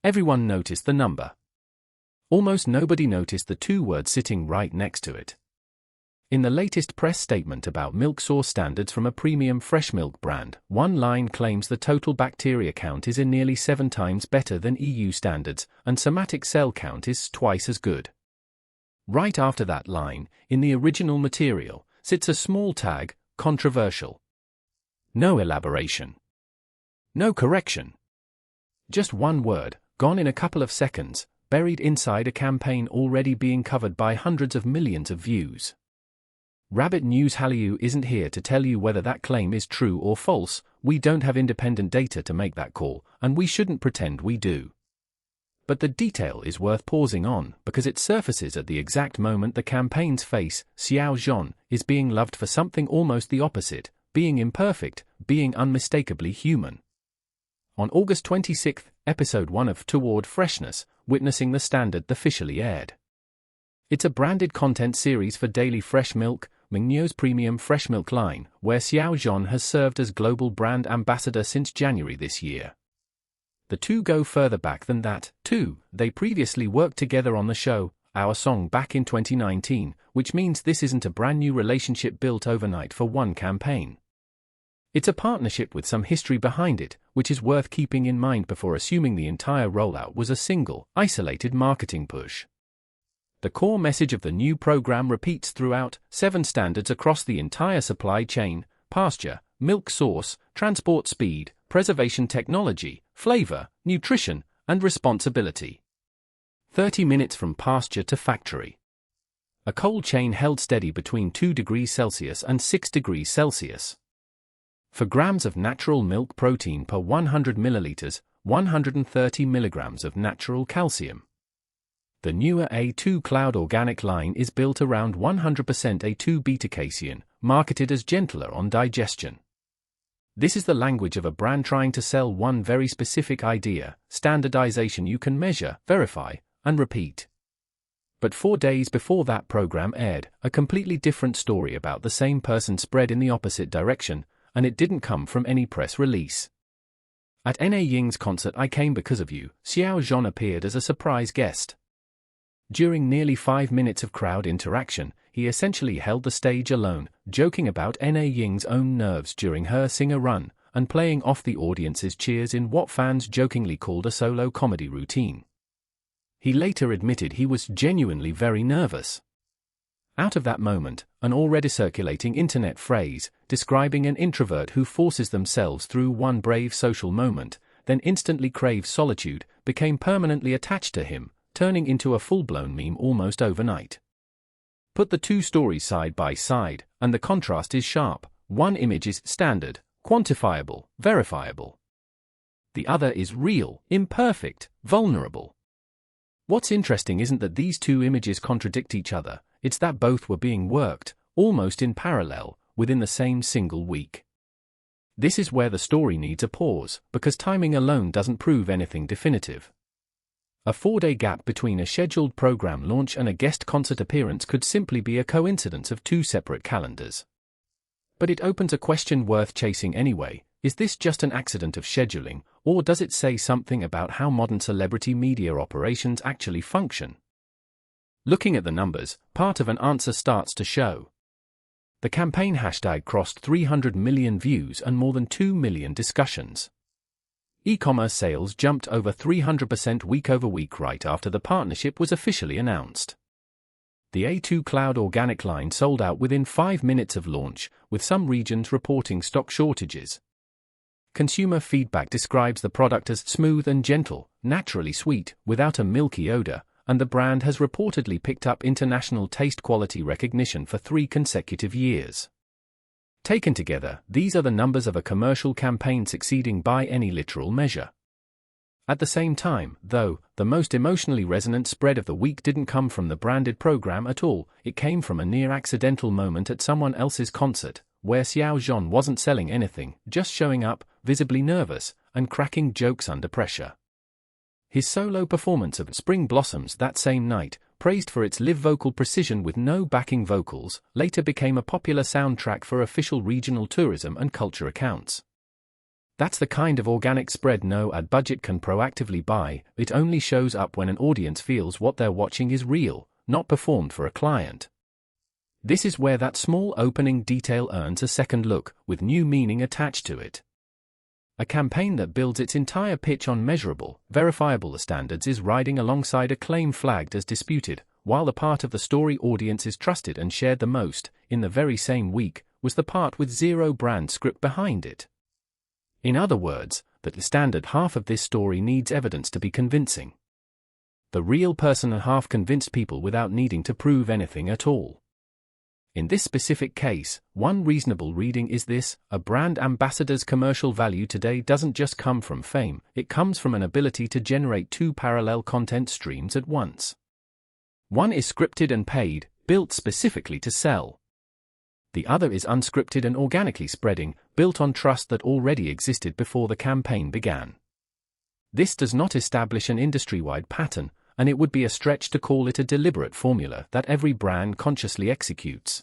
Everyone noticed the number. Almost nobody noticed the two words sitting right next to it. In the latest press statement about milk source standards from a premium fresh milk brand, one line claims the total bacteria count is nearly 7 times better than EU standards, and somatic cell count is twice as good. Right after that line, in the original material, sits a small tag, controversial. No elaboration. No correction. Just one word, gone in a couple of seconds, buried inside a campaign already being covered by hundreds of millions of views. Rabbit News Hallyu isn't here to tell you whether that claim is true or false. We don't have independent data to make that call, and we shouldn't pretend we do. But the detail is worth pausing on, because it surfaces at the exact moment the campaign's face, Xiao Zhan, is being loved for something almost the opposite, being imperfect, being unmistakably human. On August 26, Episode 1 of Toward Freshness, Witnessing the Standard officially aired. It's a branded content series for daily fresh milk, Mengniu's premium fresh milk line, where Xiao Zhan has served as global brand ambassador since January this year. The two go further back than that, too. They previously worked together on the show, Our Song, back in 2019, which means this isn't a brand new relationship built overnight for one campaign. It's a partnership with some history behind it, which is worth keeping in mind before assuming the entire rollout was a single, isolated marketing push. The core message of the new program repeats throughout: 7 standards across the entire supply chain: pasture, milk source, transport speed, preservation technology, flavor, nutrition, and responsibility. 30 minutes from pasture to factory. A cold chain held steady between 2 degrees Celsius and 6 degrees Celsius. For grams of natural milk protein per 100 milliliters, 130 milligrams of natural calcium. The newer A2 Cloud organic line is built around 100% A2 beta-casein, marketed as gentler on digestion. This is the language of a brand trying to sell one very specific idea: standardization you can measure, verify, and repeat. But 4 days before that program aired, a completely different story about the same person spread in the opposite direction, and it didn't come from any press release. At Na Ying's concert I Came Because of You, Xiao Zhan appeared as a surprise guest. During nearly 5 minutes of crowd interaction, he essentially held the stage alone, joking about Na Ying's own nerves during her singer run, and playing off the audience's cheers in what fans jokingly called a solo comedy routine. He later admitted he was genuinely very nervous. Out of that moment, an already circulating internet phrase, describing an introvert who forces themselves through one brave social moment, then instantly craves solitude, became permanently attached to him, turning into a full-blown meme almost overnight. Put the two stories side by side, and the contrast is sharp. One image is standard, quantifiable, verifiable. The other is real, imperfect, vulnerable. What's interesting isn't that these two images contradict each other, it's that both were being worked, almost in parallel, within the same single week. This is where the story needs a pause, because timing alone doesn't prove anything definitive. A 4-day gap between a scheduled program launch and a guest concert appearance could simply be a coincidence of two separate calendars. But it opens a question worth chasing anyway: is this just an accident of scheduling, or does it say something about how modern celebrity media operations actually function? Looking at the numbers, part of an answer starts to show. The campaign hashtag crossed 300 million views and more than 2 million discussions. E-commerce sales jumped over 300% week over week right after the partnership was officially announced. The A2 Cloud organic line sold out within 5 minutes of launch, with some regions reporting stock shortages. Consumer feedback describes the product as smooth and gentle, naturally sweet, without a milky odor, and the brand has reportedly picked up international taste quality recognition for 3 consecutive years. Taken together, these are the numbers of a commercial campaign succeeding by any literal measure. At the same time, though, the most emotionally resonant spread of the week didn't come from the branded program at all. It came from a near-accidental moment at someone else's concert, where Xiao Zhan wasn't selling anything, just showing up, visibly nervous, and cracking jokes under pressure. His solo performance of Spring Blossoms that same night, praised for its live vocal precision with no backing vocals, later became a popular soundtrack for official regional tourism and culture accounts. That's the kind of organic spread no ad budget can proactively buy. It only shows up when an audience feels what they're watching is real, not performed for a client. This is where that small opening detail earns a second look, with new meaning attached to it. A campaign that builds its entire pitch on measurable, verifiable standards is riding alongside a claim flagged as disputed, while the part of the story audiences trusted and shared the most, in the very same week, was the part with zero brand script behind it. In other words, that the standard half of this story needs evidence to be convincing. The real person and half convinced people without needing to prove anything at all. In this specific case, one reasonable reading is this: a brand ambassador's commercial value today doesn't just come from fame, it comes from an ability to generate two parallel content streams at once. One is scripted and paid, built specifically to sell. The other is unscripted and organically spreading, built on trust that already existed before the campaign began. This does not establish an industry-wide pattern, and it would be a stretch to call it a deliberate formula that every brand consciously executes.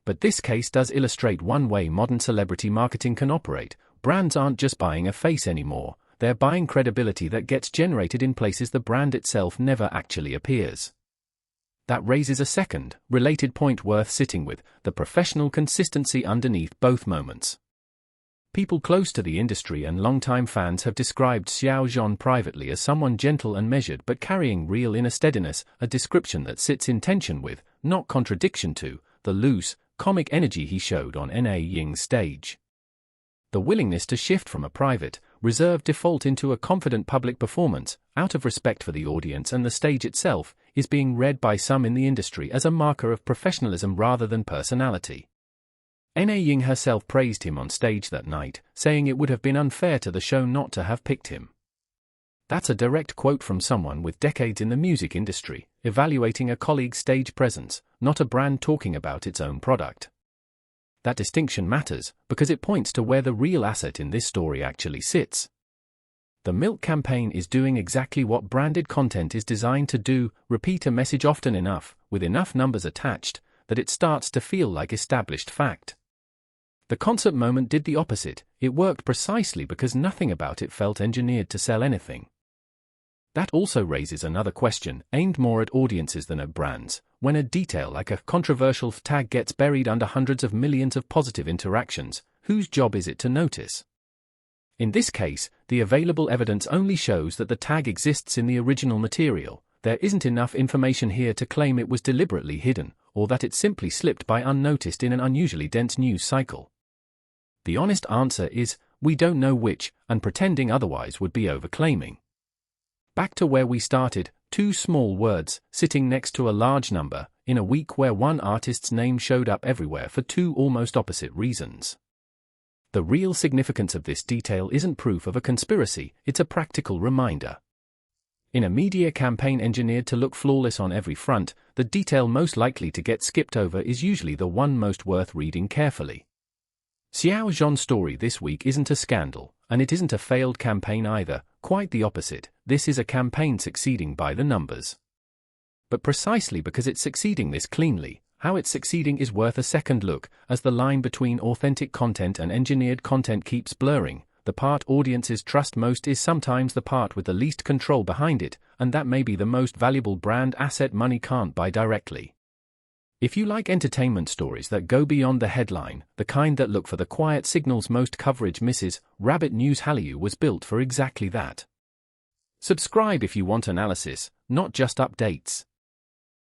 But this case does illustrate one way modern celebrity marketing can operate. Brands aren't just buying a face anymore, they're buying credibility that gets generated in places the brand itself never actually appears. That raises a second, related point worth sitting with: the professional consistency underneath both moments. People close to the industry and longtime fans have described Xiao Zhan privately as someone gentle and measured but carrying real inner steadiness, a description that sits in tension with, not contradiction to, the loose, comic energy he showed on Na Ying's stage. The willingness to shift from a private, reserved default into a confident public performance, out of respect for the audience and the stage itself, is being read by some in the industry as a marker of professionalism rather than personality. Na Ying herself praised him on stage that night, saying it would have been unfair to the show not to have picked him. That's a direct quote from someone with decades in the music industry, evaluating a colleague's stage presence, not a brand talking about its own product. That distinction matters, because it points to where the real asset in this story actually sits. The Milk campaign is doing exactly what branded content is designed to do: repeat a message often enough, with enough numbers attached, that it starts to feel like established fact. The concert moment did the opposite. It worked precisely because nothing about it felt engineered to sell anything. That also raises another question, aimed more at audiences than at brands. When a detail like a controversial tag gets buried under hundreds of millions of positive interactions, whose job is it to notice? In this case, the available evidence only shows that the tag exists in the original material. There isn't enough information here to claim it was deliberately hidden, or that it simply slipped by unnoticed in an unusually dense news cycle. The honest answer is, we don't know which, and pretending otherwise would be overclaiming. Back to where we started, two small words, sitting next to a large number, in a week where one artist's name showed up everywhere for two almost opposite reasons. The real significance of this detail isn't proof of a conspiracy, it's a practical reminder. In a media campaign engineered to look flawless on every front, the detail most likely to get skipped over is usually the one most worth reading carefully. Xiao Zhan's story this week isn't a scandal, and it isn't a failed campaign either, quite the opposite. This is a campaign succeeding by the numbers. But precisely because it's succeeding this cleanly, how it's succeeding is worth a second look, as the line between authentic content and engineered content keeps blurring. The part audiences trust most is sometimes the part with the least control behind it, and that may be the most valuable brand asset money can't buy directly. If you like entertainment stories that go beyond the headline, the kind that look for the quiet signals most coverage misses, Rabbit News Hallyu was built for exactly that. Subscribe if you want analysis, not just updates.